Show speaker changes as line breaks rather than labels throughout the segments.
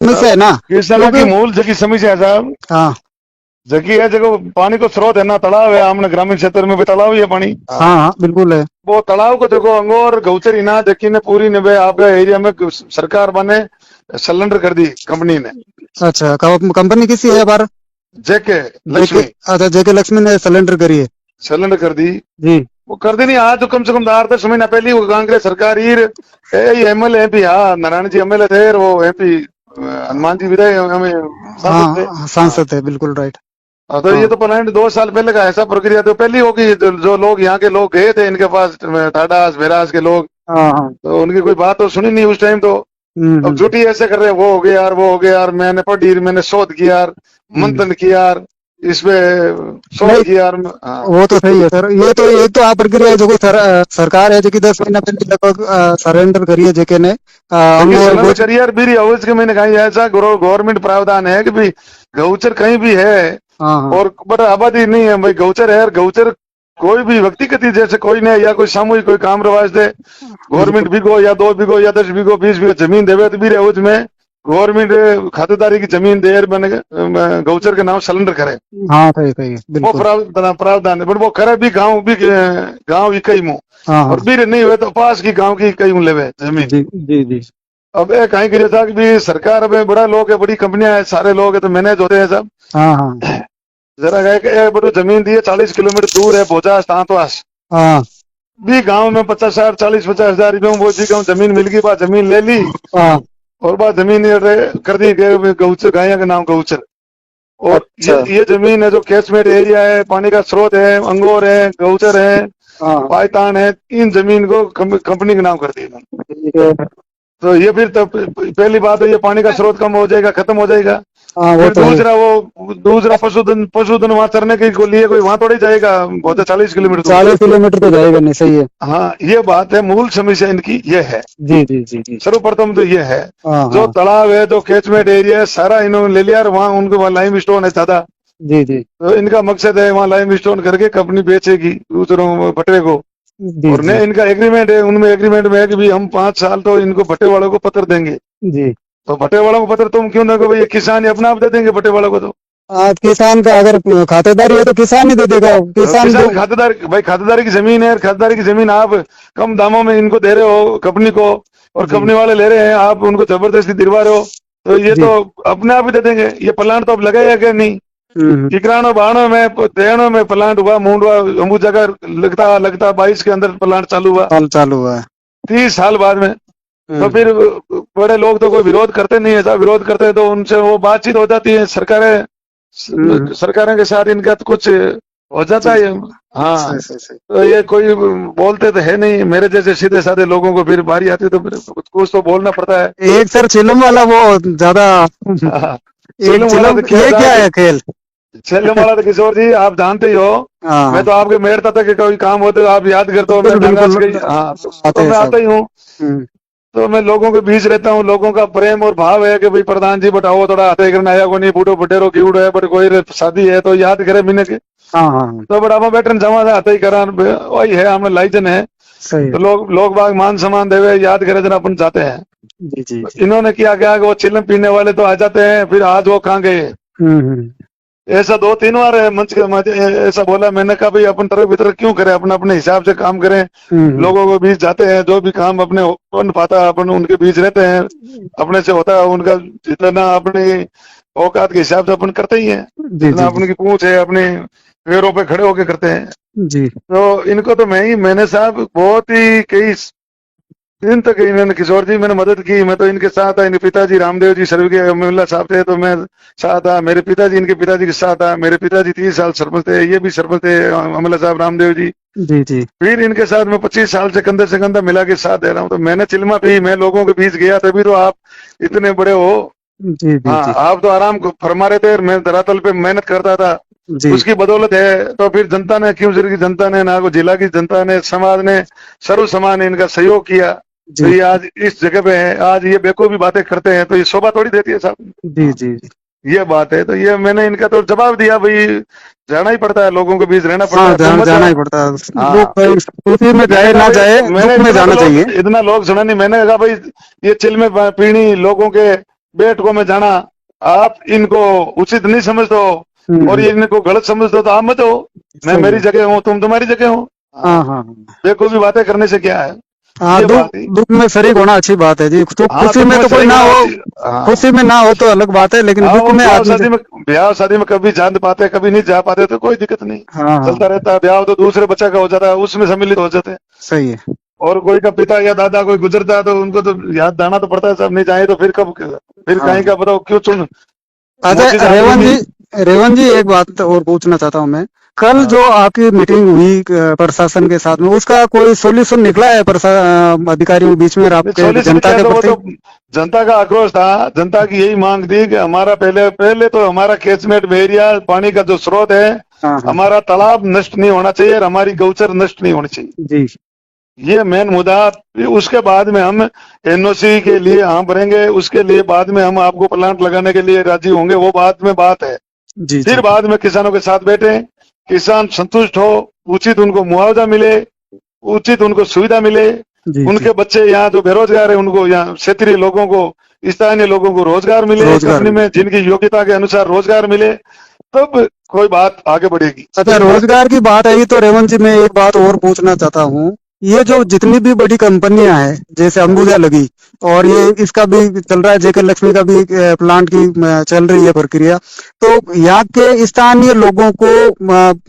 समस्या है ना,
किसानों की
क्योंकि
मूल जगह समस्या है साहब,
हाँ
जगह है जगह पानी को स्रोत है ना, तालाब है, हमने ग्रामीण क्षेत्र में भी तालाब ही है पानी।
हाँ हाँ बिल्कुल है।
वो तालाब को देखो अंगोर गौचर इना देखी ने पूरी ने आपके एरिया में सरकार बने सिलेंडर कर दी कंपनी ने।
अच्छा, कंपनी किसी है बार?
जेके
जेके,
लक्ष्मी
अच्छा जेके लक्ष्मी ने सिलेंडर करी है
सिलेंडर कर दी।
जी।
वो कर दी नहीं, आज तो कम से कम 8-10 महीना पहले वो कांग्रेस सरकार ही एमएलए एमपी, हाँ नारायण जी एमएलए थे और वो एमपी हनुमान जी विधायक हमें सांसद थे।
हाँ
हाँ,
सांसद है, बिल्कुल राइट।
हाँ, तो
हाँ
ये तो 2 साल पहले का ऐसा प्रक्रिया तो पहली होगी। जो लोग यहाँ के लोग गए थे इनके पास, टाटास बेरास के लोग,
हाँ हाँ।
तो उनकी कोई बात तो सुनी नहीं उस टाइम तो। अब
हम्म।
झूठी ऐसे कर रहे हैं, वो हो गया यार, वो हो गया यार, मैंने पढ़ी, मैंने शोध किया यार,
हम्म।
मंथन किया यार, इसमें शोध
नहीं,
किया यार। हाँ,
वो तो सही है सर। ये तो एक तो आप प्रक्रिया है जो सरकार है जो कि 10 महीना पहले लगभग सरेंडर करी है जेके ने
देखिए
अंगोर
सिलेंडर
गोच।
करिए यार, बीरी हाउस के मैंने कहा ऐसा गवर्नमेंट प्रावधान है कि भाई गौचर कहीं भी है
हाँ हाँ।
और बट आबादी नहीं है भाई, गौचर है, और गौचर कोई भी व्यक्तिगत ही जैसे कोई नहीं, या कोई सामूहिक कोई काम रवाज दे, गवर्नमेंट
बिल्कुल।
बीघो या 2 बीघो या 10 बीघो 20 बीघो जमीन देवे तो भी रहे उसमें गवर्नमेंट खातेदारी की जमीन दे बने गौचर के नाम सिलेंडर करे।
हाँ सही सही है
वो
बिल्कुल।
प्रावधान है, बट वो करे भी गाँव इकाई मुंह,
हाँ
और
हाँ।
भी नहीं हुए तो पास की गाँव की इकाई मुंह लेवे जमीन।
जी जी जी।
अब ये कहीं करिए था कि भी सरकार में बड़ा लोग है, बड़ी कंपनियां है, सारे लोग है तो मैनेज होते हैं सब।
हाँ हाँ।
जरा एक बड़ो जमीन दी है 40 किलोमीटर दूर है भोजा तांतवास,
हाँ
भी गांव में 50,000 40-50,000 रुपये में वो जी गाँव जमीन मिल गई, बात जमीन ले ली
हाँ।
और बात जमीन ये कर दी गौचर, गाया का नाम गौचर। और
अच्छा।
ये जमीन है जो कैचमेंट एरिया है, पानी का स्रोत है, अंगोर है, गौचर है,
हाँ
पायतान है, इन जमीन को कंपनी के नाम कर दी इन्होंने।
ठीक है।
तो ये फिर तो पहली बात है, ये पानी का स्रोत कम हो जाएगा, खत्म हो जाएगा।
हाँ वो
फिर
तो है।
दूसरा पशुधन वहां चरने के लिए कोई वहां थोड़ी जाएगा, बहुत 40 किलोमीटर दूर।
40 किलोमीटर तो जाएगा नहीं, सही है।
हाँ, ये बात है, मूल समस्या इनकी ये है।
जी जी जी जी।
सर्वप्रथम तो ये है,
हाँ
जो
हाँ।
तालाब है, जो कैचमेंट एरिया है, सारा इन्होंने ले लिया और वहाँ उनके वहाँ लाइम स्टोन है ज्यादा।
जी जी
तो इनका मकसद है वहाँ लाइम स्टोन करके कंपनी बेचेगी दूसरों भट्टे को।
जी
और
जी
ने इनका एग्रीमेंट है, उनमें एग्रीमेंट में है कि भी हम 5 साल तो इनको भट्टे वालों को पत्र देंगे।
जी।
तो भट्टे वालों को पत्र तुम क्यों दोगे भाई, किसान ही अपना आप दे देंगे भट्टे वालों को। तो
आज किसान का अगर खातेदारी है तो किसान ही दे देगा, किसान जो।
किसान खातेदार भाई, खातेदारी की जमीन है, खातेदारी की जमीन आप कम दामों में इनको दे रहे हो कंपनी को, और
जी
कंपनी वाले ले रहे हैं, आप उनको जबरदस्ती दिलवा रहे हो, तो ये
जी।
तो अपने आप ही दे देंगे। ये प्लांट तो अब लगाया क्या नहीं,
हम्म।
किकरानो बाणों में तेणों में प्लांट हुआ, मुंडवा अमू जगह लगता लगता 22 के अंदर प्लांट चालू हुआ,
साल चालू हुआ है।
30 साल बाद में। तो
हम्म।
फिर बड़े लोग तो कोई विरोध करते नहीं है साहब, विरोध करते हैं तो उनसे वो बातचीत हो जाती है, सरकारें
हम्म।
सरकारों के साथ इनका तो कुछ हो जाता
जी।
है। हाँ,
सही सही सही।
तो ये कोई बोलते तो है नहीं, मेरे जैसे सीधे साधे लोगों को फिर बारी आती है तो फिर कुछ तो बोलना पड़ता है।
एक सर चिलम वाला वो ज्यादा।
हाँ,
एक
चिलम वाला
चिलम,
तो क्या
ये
था
क्या
कि
है खेल?
चिलम वाला तो किशोर जी आप जानते ही हो,
हाँ
मैं
हाँ
तो आपके मेरता था कि कोई काम होते तो आप याद करते हो, मैं
बिल्कुल
गंगा से
बिल्कुल।
गई, हाँ
आते
तो
हैं
मैं
सब।
आता ही हूँ।
हम्म।
तो मैं लोगों के बीच रहता हूँ, लोगों का प्रेम और भाव है कि भाई प्रधान जी बताओ थोड़ा हाथे करना आया को नहीं, बूढ़ो बटेरो की है, बट कोई शादी है तो याद करे मैंने के।
हाँ हाँ हाँ,
तो बड़ा बैठन जमा था हाथे ही करा, वही है हमें लाइजन है।
सही है।
तो लोग बाग मान सम्मान देवे, याद करे जरा अपन जाते हैं।
जी जी
तो
जी।
इन्होंने किया क्या कि वो चिल्लम पीने वाले तो आ जाते हैं, फिर आज वो कहाँ गए।
हम्म।
ऐसा 2-3 बार है मंच के ऐसा बोला, मैंने कहा भाई अपन तरफ वितरक क्यों करें, अपने अपने हिसाब से काम करें।
हम्म।
लोगों के बीच जाते हैं, जो भी काम अपने बन पाता है अपन उनके बीच रहते हैं, अपने से होता है उनका जितना अपने औकात के हिसाब से अपन करते ही हैं,
जी
जितना
जी जी
अपने की पूंछ है अपने पैरों पे खड़े होके करते हैं।
जी।
तो इनको तो मैंने साहब बहुत ही कई दिन तक इन्होंने किशोर जी मैंने मदद की, मैं तो इनके साथ था, इनके पिताजी रामदेव जी स्वर्गीय अमरुल्लाह साहब थे तो मैं साथ था, मेरे पिताजी इनके पिताजी के साथ था, मेरे पिताजी 30 साल सरपंच थे, ये भी सरपंच थे अमरुल्लाह साहब रामदेव जी।
जी जी।
फिर इनके साथ मैं 25 साल से कंधा मिला के साथ दे रहा हूँ, तो मैंने चिल्मा पी, मैं लोगों के बीच गया तभी तो आप इतने बड़े हो।
जी जी
हाँ,
जी
आप तो आराम को फरमा रहे थे, मैं धरातल पे मेहनत करता था,
जी
उसकी बदौलत है। तो फिर जनता ने, क्यों की जनता ने, ना को जिला की जनता ने, समाज ने, सर्व समाज ने इनका सहयोग किया, तो
जी
ये आज इस जगह पे है। आज ये बेको भी बातें करते हैं तो ये शोभा थोड़ी देती है साहब।
जी जी जी।
ये बात है, तो ये मैंने इनका तो जवाब दिया भाई, जाना ही पड़ता है, लोगों के बीच रहना पड़ता
हाँ
है, तुम मत
जाना
जाओ।
ही पड़ता है।
हाँ,
खुशी में
मैंने
जाए
कहा
ना जाए,
भाई, मैंने
दुख में जाना चाहिए।
इतना लोग सुना नहीं, मैंने कहा भाई ये चिल में पीनी लोगों के बेट को मैं जाना, आप इनको उचित नहीं समझते हो और ये इनको गलत समझते हो तो आप मत हो, मैं
सही
मेरी
है।
जगह हूँ, तुम तुम्हारी जगह हो।
हाँ हाँ हाँ
बेवकूफी बातें करने से क्या है,
हाँ,
ये
दुख
बात ही।
दुख में शरीक होना अच्छी बात है जी। तो
हाँ,
खुशी
दुख
में
में
तो कोई
शरीक
ना
होना
हो,
अच्छी। हाँ
खुशी में ना हो तो अलग बात है, लेकिन
हाँ,
दुख
वो
में आदमी
ब्याह शादी में कभी जान पाते कभी नहीं जा पाते तो कोई दिक्कत नहीं,
हाँ हाँ
चलता रहता है। ब्याह तो दूसरे बच्चा का हो जाता है, उसमें सम्मिलित हो जाते हैं।
सही है।
और कोई का पिता या दादा कोई गुजरता है तो उनको तो याद आना तो पड़ता है, सब नहीं जाए तो फिर कब, फिर
हाँ
कहीं का बताओ क्यों चुन।
अच्छा
मोची साहब
रेवंत
भी।
जी, रेवंत जी एक बात और पूछना चाहता हूँ मैं। कल
हाँ,
जो आपकी मीटिंग हुई प्रशासन के साथ में, उसका कोई सॉल्यूशन निकला है अधिकारियों के बीच में और आपके
सॉल्यूशन
जनता
क्या
के
था, वो
प्रति?
तो जनता का आक्रोश था। जनता की यही मांग थी कि हमारा पहले पहले तो हमारा कैचमेंट एरिया पानी का जो स्रोत है,
हाँ हाँ
हमारा तालाब नष्ट नहीं होना चाहिए और हमारी गौचर नष्ट नहीं होनी चाहिए,
जी
ये मेन मुद्दा। फिर उसके बाद में हम एनओसी के लिए हाँ भरेंगे, उसके लिए बाद में हम आपको प्लांट लगाने के लिए राजी होंगे, वो बाद में बात है।
जी
फिर
जी
बाद में किसानों के साथ बैठे, किसान संतुष्ट हो, उचित उनको मुआवजा मिले, उचित उनको सुविधा मिले,
जी जी
उनके बच्चे यहाँ जो बेरोजगार है उनको, यहाँ क्षेत्रीय लोगों को, स्थानीय लोगों को रोजगार मिले,
रोजगार
कंपनी
मिले।
में जिनकी योग्यता के अनुसार रोजगार मिले, तब कोई बात आगे बढ़ेगी।
अच्छा, रोजगार की बात आई तो रेवंत जी मैं एक बात और पूछना चाहता हूँ। ये जो जितनी भी बड़ी कंपनियां हैं, जैसे अंबुजा लगी, और ये इसका भी चल रहा है, जेके लक्ष्मी का भी प्लांट की चल रही है प्रक्रिया, तो यहाँ के स्थानीय लोगों को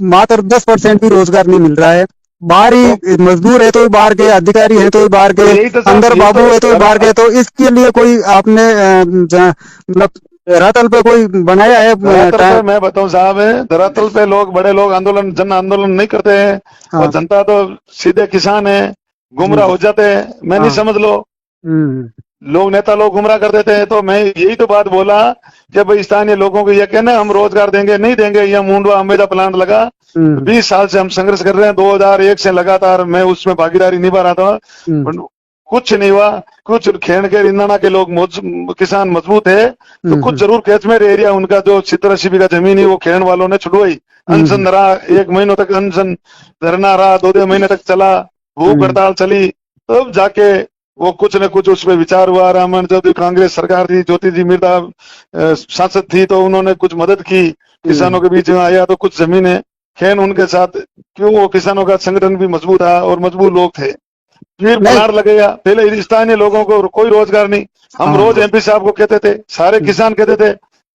मात्र 10% भी रोजगार नहीं मिल रहा है। बाहर
तो
ही मजदूर है तो ही बाहर के, अधिकारी है तो ही बाहर के,
यही तो साहब,
अंदर
यही
बाबू
तो
है तो ही बाहर के, तो इसके लिए कोई आपने मतलब धरातल पे कोई बनाया है
धरातल पे
टाइम?
मैं बताऊं साहब है, धरातल पे लोग, बड़े लोग आंदोलन, जन आंदोलन नहीं करते हैं और
हाँ
जनता तो सीधे किसान है,
जी
गुमराह हो जाते हैं। मैं नहीं
हाँ
समझ लो,
हम्म
लोग नेता लोग गुमराह कर देते हैं। तो मैं यही तो बात बोला कि भाई स्थानीय लोगों को ये कहना हम रोजगार देंगे, नहीं देंगे। यह मुंडवा अम्बेदा प्लांट लगा,
हम्म
20 साल से हम संघर्ष कर रहे हैं, 2001 से लगातार मैं उसमें भागीदारी निभा रहा था,
हम्म
पर कुछ नहीं हुआ। कुछ खेण के इंदाना के लोग किसान मजबूत है, तो कुछ
हम्म
जरूर कैचमेंट एरिया उनका जो 70-80 बीघा जमीन है वो खेण वालों ने छुड़वाई। अनशन
हम्म
रहा, 1 महीनों तक अनशन धरना रहा, 2 महीने तक चला, भूख
हम्म
हड़ताल चली, तब जाके वो कुछ न कुछ उस पर विचार हुआ। रामन जब कांग्रेस सरकार थी, ज्योति जी मिर्दा सांसद थी, तो उन्होंने कुछ मदद की, किसानों के बीच में आया, तो कुछ जमीनें खेन उनके साथ, क्यों वो किसानों का संगठन भी मजबूत था और मजबूत लोग थे। फिर
नहीं
प्लांट लगेगा, पहले स्थानीय लोगों को कोई रोजगार नहीं। हम
हाँ
रोज
हाँ
एमपी साहब को कहते थे, सारे
हम्म
किसान कहते थे,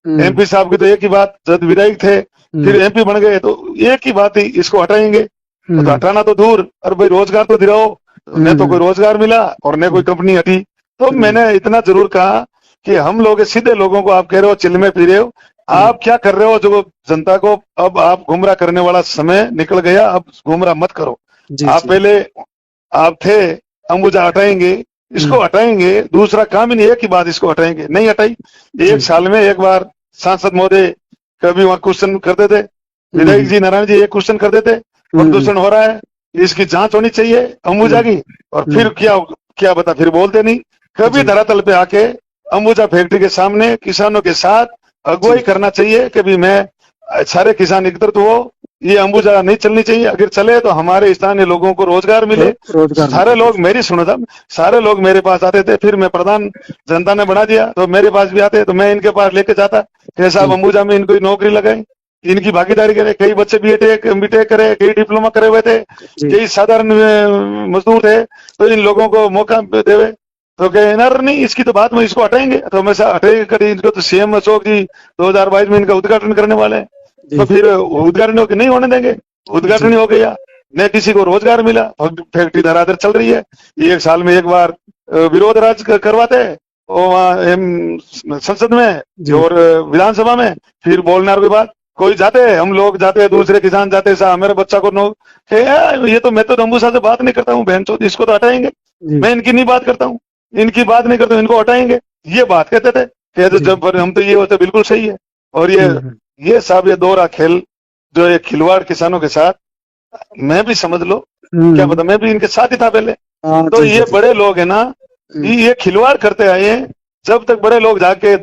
हम्म
एमपी साहब की तो एक ही बात, जब विधायक थे फिर एमपी बन गए तो एक ही बात थी, इसको हटाएंगे। तो
हम्म
हटाना तो दूर, अरे भाई रोजगार तो दिलाओ, न तो कोई
हम्म
रोजगार मिला और न कोई कंपनी हटी। तो
हम्म
मैंने इतना जरूर कहा कि हम लोग सीधे लोगों को, आप कह रहे हो चिल्ल में पी रहे हो, आप क्या कर रहे हो जो जनता को, अब आप गुमराह करने वाला समय निकल गया, अब गुमराह मत करो।
जी
आप
जी
पहले आप थे, अंबुजा हटाएंगे, इसको हटाएंगे, दूसरा काम ही नहीं, एक ही बात, इसको हटाएंगे, नहीं हटाई।
जी
एक साल में एक बार सांसद महोदय कभी वहां क्वेश्चन करते थे, विधायक जी नारायण जी एक क्वेश्चन करते थे, प्रदूषण हो रहा है, इसकी जांच होनी चाहिए अंबुजा की, और फिर क्या क्या बता, फिर बोलते नहीं। कभी
जी
धरातल पे आके अंबुजा फैक्ट्री के सामने किसानों के साथ अगुवाई
जी
करना चाहिए कि भी मैं, सारे किसान एकत्रित हो, ये अंबुजा नहीं चलनी चाहिए, अगर चले तो हमारे स्थानीय लोगों को रोजगार मिले।
रोजगार
सारे
मिले।
लोग, मेरी सुनो था, सारे लोग मेरे पास आते थे, फिर मैं प्रधान, जनता ने बना दिया तो मेरे पास भी आते, तो मैं इनके पास लेके जाता कि साहब
जी
अंबुजा में इनको नौकरी लगाए, इनकी भागीदारी करे। कई बच्चे बीटेक करे, कई डिप्लोमा करे हुए थे,
जी
कई साधारण मजदूर थे, तो इन लोगों को मौका देवे। तो कहे यार नहीं, इसकी तो बात में, इसको हटाएंगे, तो हमेशा हटेगा कभी, इनको तो सीएम अशोक जी 2022 में इनका उद्घाटन करने वाले हैं, तो
जी
फिर उद्घाटन नहीं होने देंगे। उद्घाटन
जी
ही हो गया, न किसी को रोजगार मिला, और फैक्ट्री धराधर चल रही है। एक साल में एक बार विरोध राज करवाते हैं और वहाँ संसद में
जी
और विधानसभा में, फिर बोलने की बात, कोई जाते हैं, हम लोग जाते हैं, दूसरे किसान जाते हैं, साहब मेरे बच्चा को नो, ये तो मैं तो अंबुजा से बात नहीं करता हूँ, बहन चोद, इसको तो हटाएंगे,
जी
मैं इनकी नहीं बात करता हूँ, इनकी बात नहीं करता हूँ, इनको हटाएंगे, ये बात कहते थे। कहते
जी
जब हम तो ये होते बिल्कुल सही है। और ये साहब, ये दोहरा खेल, जो ये खिलवाड़ किसानों के साथ, मैं भी समझ लो, क्या पता, मैं भी इनके साथ ही था पहले।
हाँ
तो
जी जी
ये
जी
बड़े लोग है ना, ये खिलवाड़ करते आए हैं। जब तक बड़े लोग जाके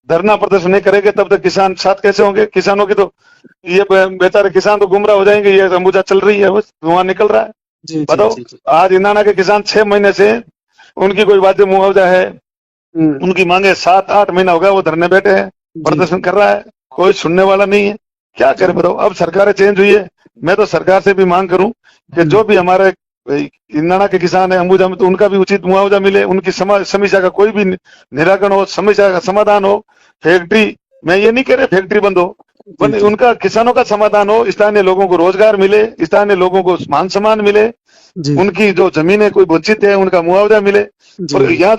धरना प्रदर्शन नहीं करेंगे तब तक किसान साथ कैसे होंगे? किसानों की तो, ये बेचारे किसान तो गुमराह हो जाएंगे। ये अंबुजा चल रही है, बस धुआं निकल रहा है।
जी जी
बताओ,
जी जी
आज इंदाना के किसान 6 महीने से, उनकी कोई वाद्य मुआवजा है, उनकी मांगे 7-8 महीना हो गया वो धरने बैठे हैं, प्रदर्शन कर रहा है, कोई सुनने वाला नहीं है। क्या करे बताओ, अब सरकारें चेंज हुई है। मैं तो सरकार से भी मांग करूं कि जो भी हमारे इंदाना के किसान है अंबुजा में, तो उनका भी उचित मुआवजा मिले, उनकी समस्या का कोई भी निराकरण हो, समस्या का समाधान हो। फैक्ट्री, मैं ये नहीं कह रहे फैक्ट्री बंद हो, उनका किसानों का समाधान हो, स्थानीय लोगों को रोजगार मिले, स्थानीय लोगों को मान सम्मान मिले,
जी
उनकी जो जमीनें कोई वंचित है उनका मुआवजा मिले।
जी
और यहाँ